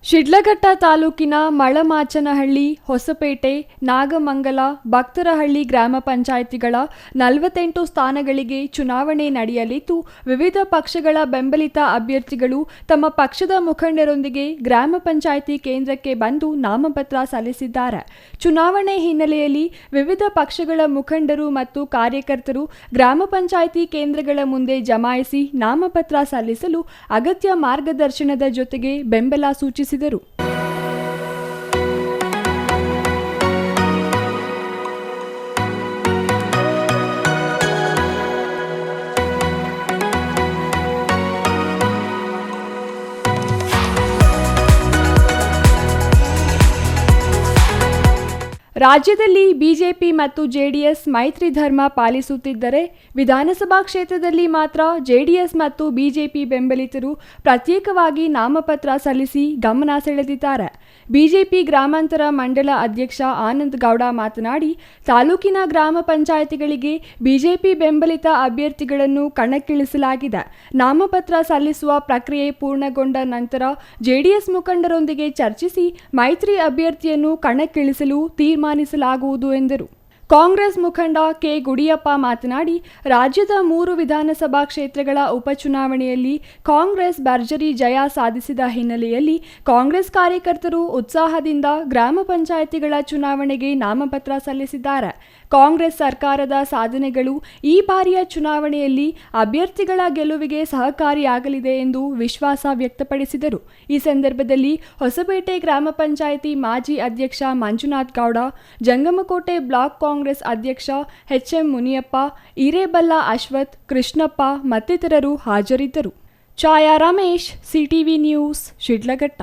ಶಿಡ್ಲಘಟ್ಟ ತಾಲೂಕಿನ ಮಳಮಾಚನಹಳ್ಳಿ, ಹೊಸಪೇಟೆ, ನಾಗಮಂಗಲ, ಭಕ್ತರಹಳ್ಳಿ ಗ್ರಾಮ ಪಂಚಾಯಿತಿಗಳ 48 ಸ್ಥಾನಗಳಿಗೆ ಚುನಾವಣೆ ನಡೆಯಲಿದ್ದು, ವಿವಿಧ ಪಕ್ಷಗಳ ಬೆಂಬಲಿತ ಅಭ್ಯರ್ಥಿಗಳು ತಮ್ಮ ಪಕ್ಷದ ಮುಖಂಡರೊಂದಿಗೆ ಗ್ರಾಮ ಪಂಚಾಯಿತಿ ಕೇಂದ್ರಕ್ಕೆ ಬಂದು ನಾಮಪತ್ರ ಸಲ್ಲಿಸಿದ್ದಾರೆ. ಚುನಾವಣೆ ಹಿನ್ನೆಲೆಯಲ್ಲಿ ವಿವಿಧ ಪಕ್ಷಗಳ ಮುಖಂಡರು ಮತ್ತು ಕಾರ್ಯಕರ್ತರು ಗ್ರಾಮ ಪಂಚಾಯಿತಿ ಕೇಂದ್ರಗಳ ಮುಂದೆ ಜಮಾಯಿಸಿ ನಾಮಪತ್ರ ಸಲ್ಲಿಸಲು ಅಗತ್ಯ ಮಾರ್ಗದರ್ಶನದ ಜೊತೆಗೆ ಬೆಂಬಲ ಸೂಚಿಸಿದರು. ರಾಜ್ಯದಲ್ಲಿ ಬಿಜೆಪಿ ಮತ್ತು ಜೆಡಿಎಸ್ ಮೈತ್ರಿ ಧರ್ಮ ಪಾಲಿಸುತ್ತಿದ್ದರೆ, ವಿಧಾನಸಭಾ ಕ್ಷೇತ್ರದಲ್ಲಿ ಮಾತ್ರ ಜೆಡಿಎಸ್ ಮತ್ತು ಬಿಜೆಪಿ ಬೆಂಬಲಿತರು ಪ್ರತ್ಯೇಕವಾಗಿ ನಾಮಪತ್ರ ಸಲ್ಲಿಸಿ ಗಮನ ಸೆಳೆದಿದ್ದಾರೆ. ಬಿಜೆಪಿ ಗ್ರಾಮಾಂತರ ಮಂಡಲ ಅಧ್ಯಕ್ಷ ಆನಂದ್ ಗೌಡ ಮಾತನಾಡಿ, ತಾಲೂಕಿನ ಗ್ರಾಮ ಪಂಚಾಯಿತಿಗಳಿಗೆ ಬಿಜೆಪಿ ಬೆಂಬಲಿತ ಅಭ್ಯರ್ಥಿಗಳನ್ನು ಕಣಕ್ಕಿಳಿಸಲಾಗಿದೆ. ನಾಮಪತ್ರ ಸಲ್ಲಿಸುವ ಪ್ರಕ್ರಿಯೆ ಪೂರ್ಣಗೊಂಡ ನಂತರ ಜೆಡಿಎಸ್ ಮುಖಂಡರೊಂದಿಗೆ ಚರ್ಚಿಸಿ ಮೈತ್ರಿ ಅಭ್ಯರ್ಥಿಯನ್ನು ಕಣಕ್ಕಿಳಿಸಲು ತೀರ್ಮಾನಿಸಲಾಗುವುದು ಎಂದರು. ಕಾಂಗ್ರೆಸ್ ಮುಖಂಡ ಕೆ. ಗುಡಿಯಪ್ಪ ಮಾತನಾಡಿ, ರಾಜ್ಯದ 3 ವಿಧಾನಸಭಾ ಕ್ಷೇತ್ರಗಳ ಉಪಚುನಾವಣೆಯಲ್ಲಿ ಕಾಂಗ್ರೆಸ್ ಭರ್ಜರಿ ಜಯ ಸಾಧಿಸಿದ ಹಿನ್ನೆಲೆಯಲ್ಲಿ ಕಾಂಗ್ರೆಸ್ ಕಾರ್ಯಕರ್ತರು ಉತ್ಸಾಹದಿಂದ ಗ್ರಾಮ ಪಂಚಾಯಿತಿಗಳ ಚುನಾವಣೆಗೆ ನಾಮಪತ್ರ ಸಲ್ಲಿಸಿದ್ದಾರೆ. ಕಾಂಗ್ರೆಸ್ ಸರ್ಕಾರದ ಸಾಧನೆಗಳು ಈ ಬಾರಿಯ ಚುನಾವಣೆಯಲ್ಲಿ ಅಭ್ಯರ್ಥಿಗಳ ಗೆಲುವಿಗೆ ಸಹಕಾರಿಯಾಗಲಿದೆ ಎಂದು ವಿಶ್ವಾಸ ವ್ಯಕ್ತಪಡಿಸಿದರು. ಈ ಸಂದರ್ಭದಲ್ಲಿ ಹೊಸಪೇಟೆ ಗ್ರಾಮ ಪಂಚಾಯಿತಿ ಮಾಜಿ ಅಧ್ಯಕ್ಷ ಮಂಜುನಾಥ್ ಗೌಡ, ಜಂಗಮಕೋಟೆ ಬ್ಲಾಕ್ ಕಾಂಗ್ರೆಸ್ ಅಧ್ಯಕ್ಷ ಎಚ್.ಎಂ. ಮುನಿಯಪ್ಪ, ಹಿರೇಬಲ್ಲ ಅಶ್ವಥ್, ಕೃಷ್ಣಪ್ಪ ಮತ್ತಿತರರು ಹಾಜರಿದ್ದರು. ಛಾಯಾ ರಮೇಶ್, ಸಿಟಿವಿ ನ್ಯೂಸ್, ಶಿಡ್ಲಘಟ್ಟ.